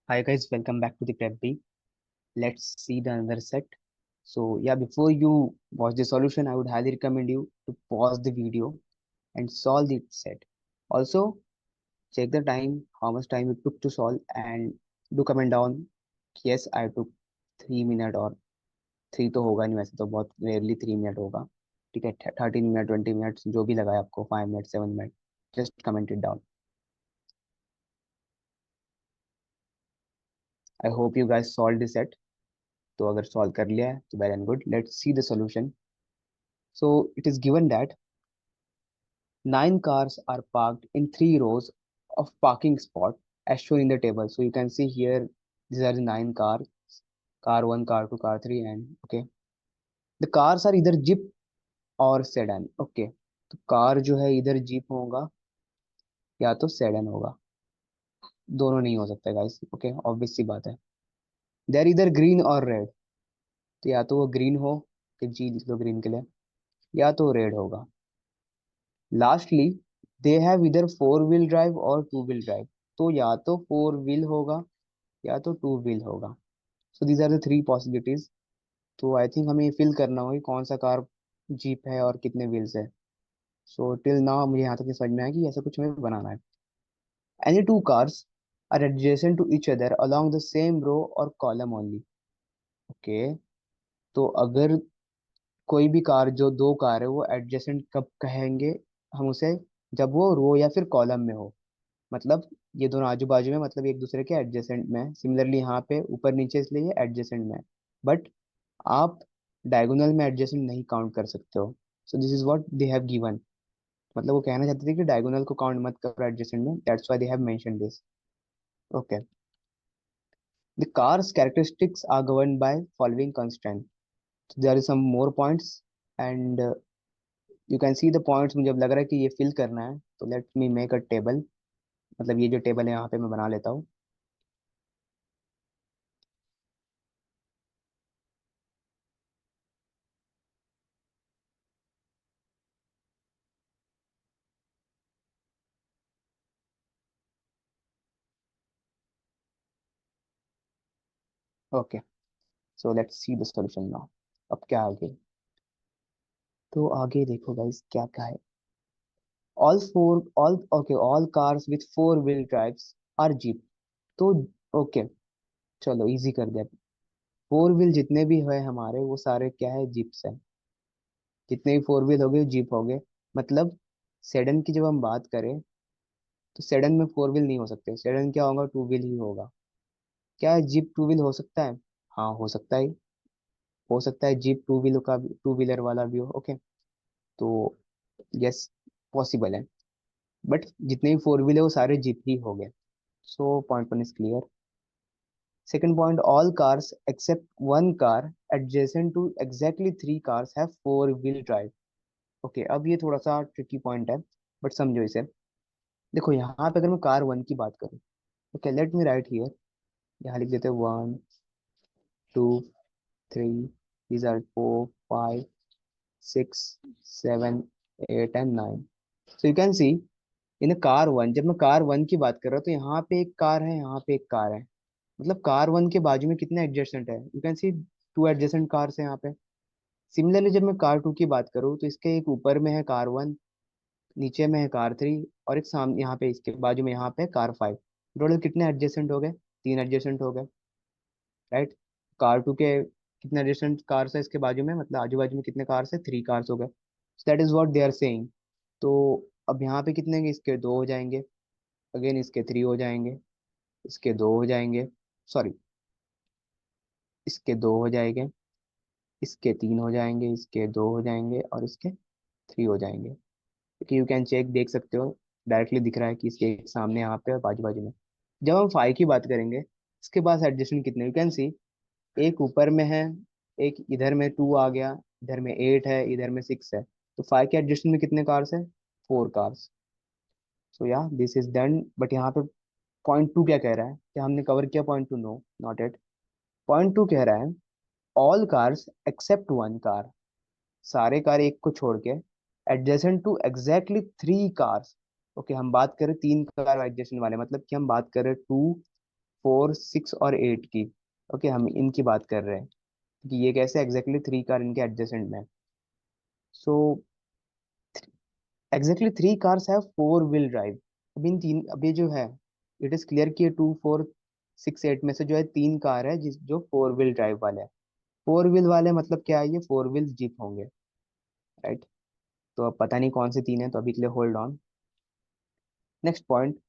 Hi guys, welcome back to the Prep B. Let's see the another set. So yeah, before you watch the solution, I would highly recommend you to pause the video and solve the set. Also, check the time, how much time it took to solve, and do comment down. Yes, I took 3 minute or three तो होगा नहीं, वैसे तो बहुत rarely 3 minute होगा. ठीक है, 13 minute 20 minute जो भी लगाए आपको, 5 minute 7 minute, just comment it down. I hope you guys solve this set. तो अगर सॉल्व कर लिया है तो well and good. Let's see the solution. So it is given that 9 cars are parked in 3 rows of parking spot as shown in the table. So you can see here these are the 9 cars, car 1, car 2, car 3, and okay. The cars are either jeep or sedan. Okay. तो car जो है इधर jeep होगा या तो sedan होगा. दोनों नहीं हो सकता गाइस. ओके, ऑब्वियस सी बात है. देर इधर ग्रीन और रेड. तो या तो वो ग्रीन हो, कि जी लिख लो ग्रीन के लिए, या तो रेड होगा. लास्टली दे हैव इधर 4 व्हील ड्राइव और 2 व्हील ड्राइव. तो या तो 4 व्हील होगा या तो 2 व्हील होगा. So these are the three possibilities. तो आई थिंक हमें फिल करना होगा कि कौन सा कार जीप है और कितने व्हील्स है. सो टिल नाउ मुझे यहाँ तक ये समझ में आया कि ऐसा कुछ हमें बनाना है. Any two cars are adjacent to each other along the same row और कॉलम ओनली. ओके. तो अगर कोई भी कार, जो दो कार है, वो एडजेसेंट कब कहेंगे हम उसे? जब वो रो या फिर कॉलम में हो. मतलब ये दोनों आजू बाजू में, मतलब एक दूसरे के एडजेसेंट में है. सिमिलरली यहाँ पे ऊपर नीचे, इसलिए ये एडजेसेंट में है. बट आप डायगोनल में एडजेसेंट नहीं काउंट कर सकते हो. So this is what they have given. मतलब वो कहना चाहते थे कि डायगोनल को काउंट मत करो एडजेसेंट में. That's why they have mention this. Okay. The cars characteristics are govern by following constraint. There is some more points and you can see the points. मुझे अब लग रहा है कि ये फिल करना है, तो let me make a table. मतलब ये जो टेबल है यहाँ पे मैं बना लेता हूँ. Okay. So let's see the solution now. अब क्या आगे? तो आगे देखो गाइस क्या क्या है. All cars with 4 wheel drives are jeep. तो ओके, चलो इजी कर दिया. 4 व्हील जितने भी है हमारे, वो सारे क्या है? जीप्स है. जितने भी 4 व्हील हो गए जीप हो गए. मतलब सेडन की जब हम बात करें, तो सेडन में 4 व्हील नहीं हो सकते. सेडन क्या होगा? 2 व्हील ही होगा. क्या जीप 2 व्हील हो सकता है? हाँ, हो सकता है. हो सकता है जीप 2 व्हील का, 2 व्हीलर वाला भी हो. ओके. तो यस, पॉसिबल है. बट जितने भी 4 व्हील है वो सारे जीप ही हो गए. So point one is clear. Second point, all cars except one car adjacent to exactly 3 cars have 4 wheel drive. Okay, अब ये थोड़ा सा ट्रिकी पॉइंट है, बट समझो इसे. देखो यहाँ पे अगर मैं कार 1 की बात करूँ, okay, let me right here. यहाँ लिख देते हैं 1 2 3, these are 4 5 6 7 8 and 9. So you can see in car 1, जब मैं कार 1 की बात कर रहा हूँ, तो यहाँ पे एक कार है, यहाँ पे एक कार है. मतलब कार 1 के बाजू में कितने एडजेसेंट है? You can C 2 adjacent cars है यहाँ पे. सिमिलरली जब मैं कार 2 की बात करूँ, तो इसके एक ऊपर में है कार 1, नीचे में है कार 3, और एक सामने यहाँ पे इसके बाजू में यहाँ पे कार 5. टोटल कितने एडजेसेंट हो गए? 3 एडजेसेंट हो गए. राइट. कार 2 के कितने एडजेसेंट कार्स है इसके बाजू में, मतलब आजू बाजू में कितने कार्स है? 3 कार्स हो गए. That is what they are saying. तो अब यहाँ पे कितने हैं? इसके 2 हो जाएंगे. अगेन इसके 3 हो जाएंगे. इसके 2 हो जाएंगे. सॉरी, इसके 2 हो जाएंगे. इसके 3 हो जाएंगे. इसके 2 हो जाएंगे और इसके 3 हो जाएंगे. क्योंकि यू कैन चेक, देख सकते हो, डायरेक्टली दिख रहा है कि इसके एक सामने यहाँ पे और बाजू बाजू में. जब हम 5 की बात करेंगे, इसके पास एडजस्टमेंट कितने? यू कैन सी एक ऊपर में है, एक इधर में 2 आ गया, इधर में 8 है, इधर में 6 है. तो 5 के एडजस्टमेंट में कितने कार्स है? 4 कार्स. सो या दिस इज डन. बट यहाँ पे पॉइंट 2 क्या कह रहा है? क्या हमने कवर किया point 2? No, not at. Point 2 कह रहा है all cars except one car. सारे कार एक को छोड़ के adjacent to exactly 3 cars. Okay, हम बात करें 3 कार एडजेसेंट वाले, मतलब कि हम बात करें 2 4, 6 और 8 की। ओके, हम इनकी बात कर रहे हैं कि ये कैसे एग्जैक्टली 3 कार इनके एडजेसेंट में। So exactly 3 cars have 4 wheel drive. अब ये जो है, इट इज क्लियर कि ये 2, 4, 6, 8 में से जो है 3 कार है जो 4 व्हील ड्राइव वाले हैं। 4 व्हील वाले मतलब क्या है, ये 4 व्हील जीप होंगे, राइट। तो अब पता नहीं कौन से 3 है, तो अभी के लिए hold on. Next point,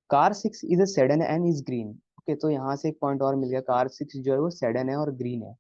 car 6 is a sedan and is green. Okay, तो यहाँ से एक पॉइंट और मिल गया, कार 6 जो है वो सेडन है और ग्रीन है।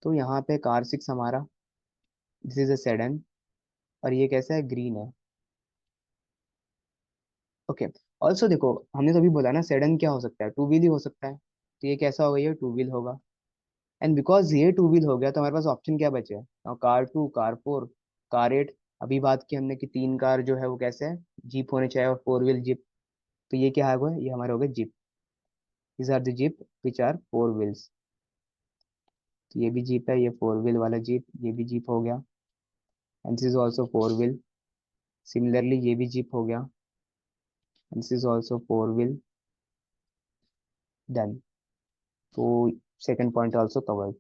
तो यहाँ पे कार 6 हमारा, दिस इज अ सेडन, और ये कैसा है, ग्रीन है। ओके, ऑल्सो देखो, हमने तो अभी बोला ना सेडन क्या हो सकता है, टू व्हील ही हो सकता है, तो ये कैसा होगा, ये टू व्हील होगा। एंड बिकॉज ये टू व्हील हो गया, तो हमारे पास ऑप्शन क्या बचे हैं, और कार 2, कार 4, कार 8। अभी बात की हमने कि 3 कार जो है वो कैसे है, जीप होने चाहिए, और 4 व्हील जीप। तो ये क्या होगा, ये हमारे हो गए jeep. These are the jeep which are 4 wheels. तो ये भी जीप है, ये 4 व्हील वाला जीप, ये भी जीप हो गया। And this is also 4 wheel. Similarly ये भी जीप हो गया, and this is also 4 wheel. Done. तो second point also covered.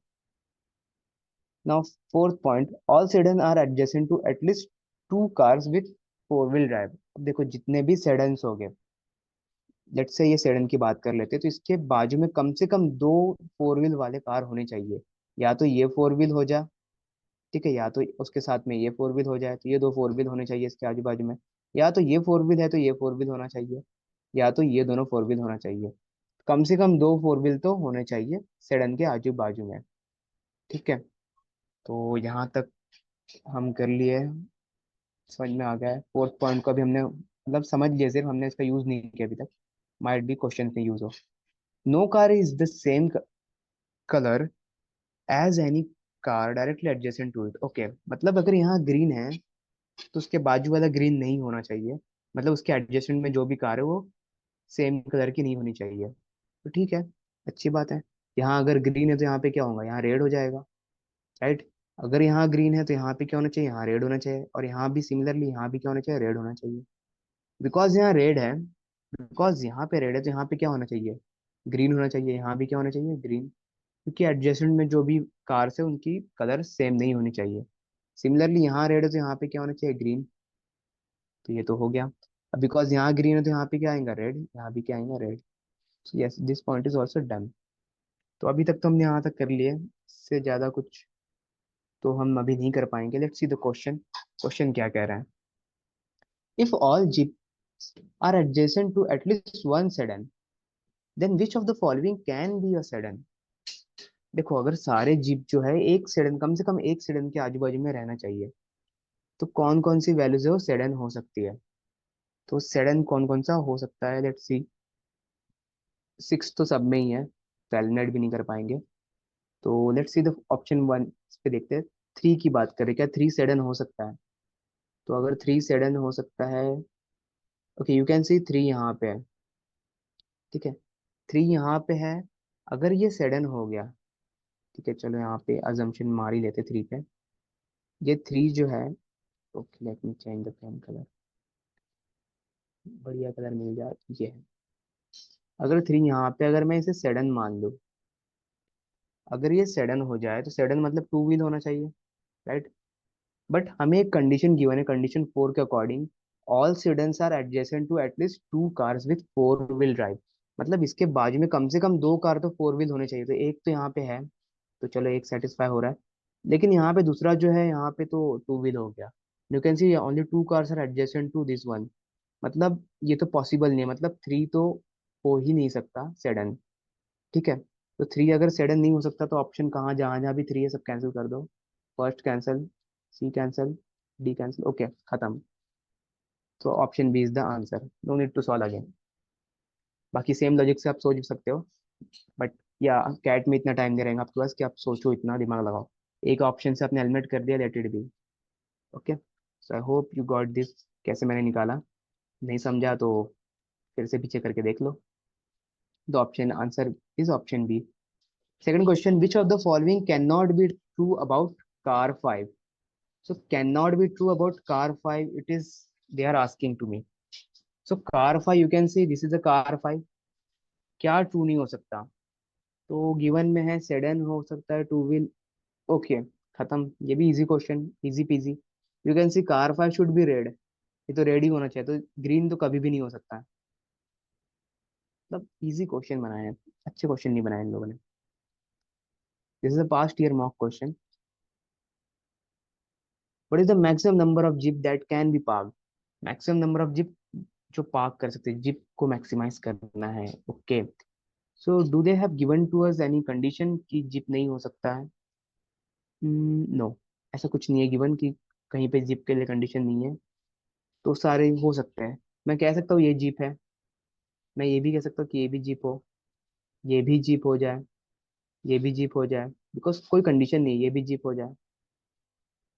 Now fourth point, all sedan are adjacent to at least two cars with four wheel drive. अब देखो जितने भी sedans हो गए, लेट्स से ये सेडन की बात कर लेते हैं, तो इसके बाजू में कम से कम दो 4 व्हील वाले कार होने चाहिए। या तो ये 4 व्हील हो जाए, ठीक है, या तो उसके साथ में ये 4 व्हील हो जाए, तो ये दो 4 व्हील होने चाहिए इसके आजू बाजू में। या तो ये 4 व्हील है तो ये 4 व्हील होना चाहिए, या तो ये दोनों 4 व्हील होना चाहिए। कम से कम दो 4 व्हील तो होने चाहिए सेडन के आजू बाजू में, ठीक है। तो यहाँ तक हम कर लिए, समझ में आ गया है। फोर्थ पॉइंट को भी हमने मतलब समझ लिया, सिर्फ हमने इसका यूज नहीं किया अभी तक, माइट बी क्वेश्चन में यूज हो। No car is the same colour as any car directly adjacent to it. Okay, मतलब अगर यहाँ ग्रीन है तो उसके बाजू वाला ग्रीन नहीं होना चाहिए, मतलब उसके एडजेसेंट में जो भी कार है वो सेम कलर की नहीं होनी चाहिए। तो ठीक है, अच्छी बात है। यहाँ अगर ग्रीन है तो यहाँ पे क्या होगा, यहाँ रेड हो जाएगा, राइट। अगर यहाँ ग्रीन है तो यहाँ पे क्या होना चाहिए, यहाँ रेड होना चाहिए, और यहाँ भी सिमिलरली यहाँ भी क्या होना चाहिए, रेड होना चाहिए। बिकॉज यहाँ रेड है, बिकॉज यहाँ पे रेड है, तो यहाँ पे क्या होना चाहिए, ग्रीन होना चाहिए, यहाँ भी क्या होना चाहिए, ग्रीन। क्योंकि एडजेसेंट में जो भी कार्स है उनकी कलर सेम नहीं होनी चाहिए। सिमिलरली यहाँ रेड है तो यहाँ पे क्या होना चाहिए, ग्रीन। तो ये तो हो गया। अब बिकॉज यहाँ ग्रीन है तो यहाँ पे क्या आएगा, रेड, यहाँ भी क्या आएगा, red. Yes, this point is also done. तो अभी तक तो हमने यहाँ तक कर लिए, इससे ज्यादा कुछ तो हम अभी नहीं कर पाएंगे। Let's see the question, question क्या कह रहा है। If all jeeps are adjacent to at least one sedan, then which of the following can be a sedan? देखो, अगर सारे जीप जो है एक सेडन, कम से कम एक सेडन के आजू बाजू में रहना चाहिए, तो कौन कौन सी वैल्यूज है वो सेडन हो सकती है। तो सेडन कौन कौन सा हो सकता है, लेट्स सी। 6 तो सब में ही है, तो एलिमिनेट भी नहीं कर पाएंगे। तो लेट्स सी द ऑप्शन 1 इस पे देखते हैं। 3 की बात करें, क्या 3 सेडन हो सकता है। तो अगर 3 सेडन हो सकता है, ओके, यू कैन सी 3 यहाँ पे है, ठीक है, 3 यहाँ पे है। अगर ये सेडन हो गया, ठीक है, चलो यहाँ पे अजम्पशन मार ही लेते 3 पे। ये 3 जो है, okay, let me change the pen colour, बढ़िया कलर मिल जाए, ये है। अगर 3 यहाँ पे, अगर मैं इसे सेडन मान लूँ, अगर ये सेडन हो जाए तो सेडन मतलब टू व्हील होना चाहिए, राइट। बट हमें एक कंडीशन गिवन है, कंडीशन 4 के according, all sedans are adjacent to at least two cars with 4 wheel drive. मतलब इसके बाजू में कम से कम दो कार तो 4 व्हील होने चाहिए, तो एक तो यहाँ पे है, तो चलो एक सेटिस्फाई हो रहा है। लेकिन यहाँ पे दूसरा जो है, यहाँ पे तो टू व्हील हो गया। You can see only two cars are adjacent to this one, मतलब ये तो पॉसिबल नहीं है, मतलब 3 तो हो ही नहीं सकता सेडन, ठीक है। तो 3 अगर सेडन नहीं हो सकता, तो ऑप्शन कहाँ, जहाँ जहाँ भी 3 है सब कैंसिल कर दो। First cancel, C cancel, D cancel, okay, खत्म। तो option B is the answer, no need to solve again. बाकी सेम लॉजिक से आप सोच सकते हो, बट या कैट में इतना टाइम दे रहेगा आपके पास कि आप सोचो, इतना दिमाग लगाओ। एक ऑप्शन से आपने एलिमिनेट कर दिया, let it be. Okay, so I hope you got this, कैसे मैंने निकाला। नहीं समझा तो फिर से पीछे करके देख लो। The option answer is option B. Second question, which of the following can not be true about car 5। So cannot be true about car 5. It is, they are asking to me. So car 5, you can see this is a car 5. क्या true नहीं हो सकता? तो given में है sedan हो सकता है, टू व्हील। ओके, खत्म, ये भी easy question, easy PG. You can C car 5 should be red, ये तो रेड ही होना चाहिए, तो ग्रीन तो कभी भी नहीं हो सकता। मतलब इजी क्वेश्चन बनाए हैं, अच्छे क्वेश्चन नहीं बनाए इन लोगों ने। This is a past year mock question. What is the maximum number of jeep that can be parked? Maximum number of jeep जो पार्क कर सकते हैं, जिप को मैक्सिमाइज करना है। Okay, so do they have given to us any condition कि jeep नहीं हो सकता है? नो, ऐसा कुछ नहीं है गिवन कि कहीं पे जिप के लिए कंडीशन नहीं है, तो सारे हो सकते हैं। मैं कह सकता हूँ ये जीप है, मैं ये भी कह सकता हूँ कि ये भी जीप हो, ये भी जीप हो जाए, ये भी जीप हो जाए, बिकॉज कोई कंडीशन नहीं है, ये भी जीप हो जाए।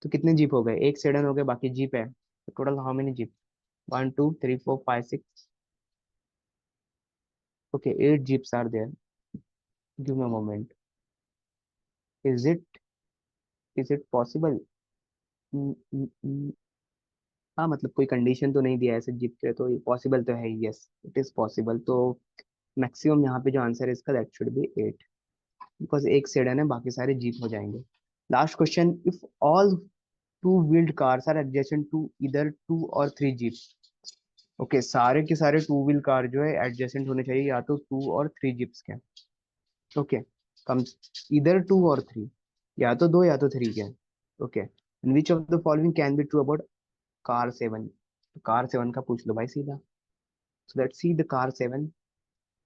तो कितने जीप हो गए? एक सेडन हो गए, बाकी जीप है, तो total how many jeep? 1 2 3 4 5 6। Okay, 8 jeeps are there. Give me a moment. Is it, is it possible? हाँ, मतलब कोई कंडीशन तो नहीं दिया है ऐसे जीप के, तो ये पॉसिबल तो है, यस इट इज पॉसिबल। तो मैक्सिमम यहाँ पे जो आंसर है इसका, दैट शुड बी 8, बिकॉज एक सेडन है, बाकी सारे जीप हो जाएंगे। Last question, if all two wheeled cars are adjacent to इधर 2 और 3 जीप। ओके, सारे के सारे टू व्हील कार जो है एडजेसेंट होने चाहिए, या तो 2 और 3 जीप्स के। ओके, कम, इधर 2 और 3, या तो दो या तो थ्री के। Okay, and which of the following can be true about car 7? Car 7 का पूछ लो भाई सीधा। So let's see the car 7।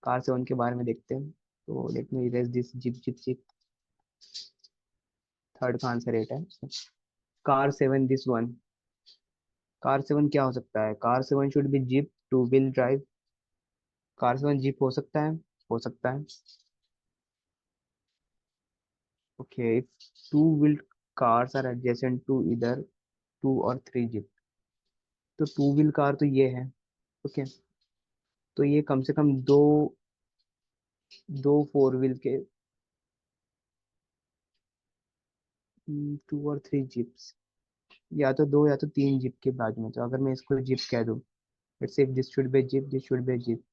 Car 7 के बारे में देखते हैं। तो let me erase this zip zip zip. Third का आंसर 8 है। Car 7, this one. कार 7 क्या हो सकता है? Car 7 should be jeep, two wheel drive. Car 7 jeep हो सकता है, हो सकता है। Okay, two wheeled cars are adjacent to इधर 2 और 3 जीप, तो टू व्हील कार तो ये है। ओके, तो ये कम से कम दो, दो फोर व्हील के, 2 और 3 जीप्स, या तो दो या तो 3 जीप के बाजू में। तो अगर मैं इसको जीप कह दूं, let's say this should be jeep, this should be jeep,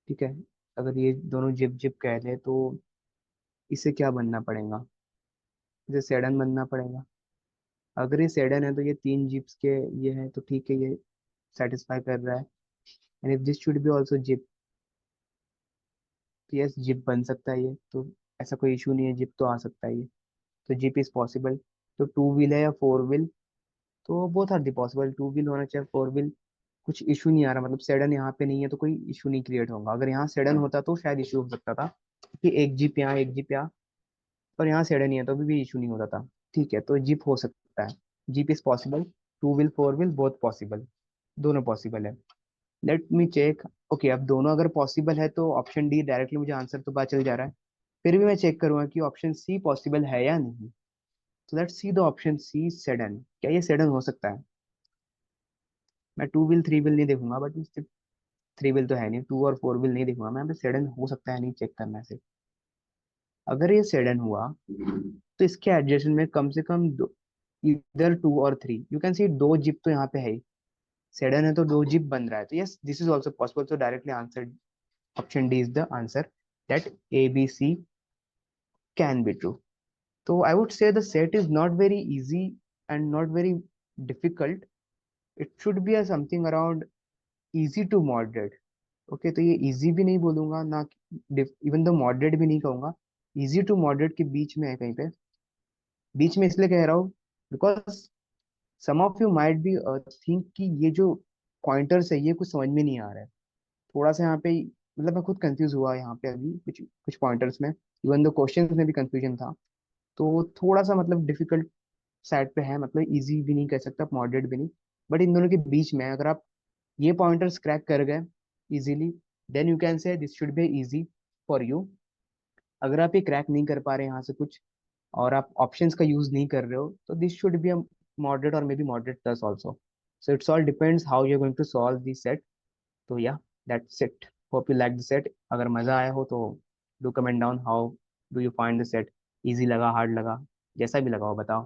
ठीक है। अगर ये दोनों जिप जिप कह रहे तो इसे क्या बनना पड़ेगा? इसे सेडन बनना पड़ेगा। अगर ये सेडन है तो ये 3 जीप्स के ये है, तो ठीक है, ये सेटिस्फाई कर रहा है। And if this should B also zip, तो यस जिप बन सकता है ये तो, ऐसा कोई इशू नहीं है, जिप तो आ सकता है ये। तो जिप इज पॉसिबल। तो टू व्हील है या फोर व्हील, तो both are the possible, two wheel होना चाहे फोर व्हील, कुछ इशू नहीं आ रहा। मतलब सेडन यहाँ पे नहीं है तो कोई इशू नहीं क्रिएट होगा। अगर यहाँ सेडन होता तो शायद इशू हो सकता था, कि एक जीप यहाँ एक जीप यहाँ, पर यहाँ सेडन नहीं है तो भी इशू नहीं होता था। ठीक है, तो जीप हो सकता है, jeep is possible. Two wheel four wheel both possible, दोनों पॉसिबल है। Let me check. ओके, अब दोनों अगर पॉसिबल है तो ऑप्शन डी डायरेक्टली मुझे आंसर तो पता चल जा रहा है। फिर भी मैं चेक करूंगा कि ऑप्शन सी पॉसिबल है या नहीं। तो let's see the option C, sedan. क्या ये सेडन हो सकता है? मैं टू व्हील थ्री व्हील नहीं देखूंगा, बट सिर्फ थ्री व्हील तो है नहीं, टू और फोर व्हील नहीं देखूंगा मैं, सेडन हो सकता है नहीं चेक करना है सिर्फ। अगर ये सेडन हुआ तो इसके एडजेशन में कम से कम दो, इधर 2 और 3, यू कैन सी दो जिप तो यहाँ पे है ही। सेडन है तो दो जिप बन रहा है, तो yes this is also possible. तो directly answer option D is the answer, that A B C can be true. So I would say the set is not very easy and not very difficult. It should be a something around easy to moderate. Okay, तो ये easy भी नहीं बोलूंगा ना, even तो moderate भी नहीं कहूंगा, easy to moderate के बीच में है कहीं पे। बीच में इसलिए कह रहा हूँ because some of you might be think कि ये जो पॉइंटर्स है ये कुछ समझ में नहीं आ रहा है। थोड़ा सा यहाँ पे, मतलब मैं खुद कंफ्यूज हुआ यहाँ पे अभी कुछ कुछ पॉइंटर्स में, इवन दो क्वेश्चंस में भी कंफ्यूजन था। तो थोड़ा सा मतलब डिफिकल्ट साइड पे है, मतलब इजी भी नहीं कह सकता, मॉडरेट भी नहीं, बट इन दोनों के बीच में है। अगर आप ये पॉइंटर्स क्रैक कर गए easily, then you can say this should be easy for you. अगर आप ये क्रैक नहीं कर पा रहे यहाँ से कुछ, और आप ऑप्शंस का यूज नहीं कर रहे हो, तो this should be a moderate और may be moderate plus also. So it's all depends how you are going to solve this set. तो yeah, that's it. Hope you like the set. अगर मजा आया हो तो do comment down, how do you find the set? Easy लगा, hard लगा, जैसा भी लगा हो बताओ।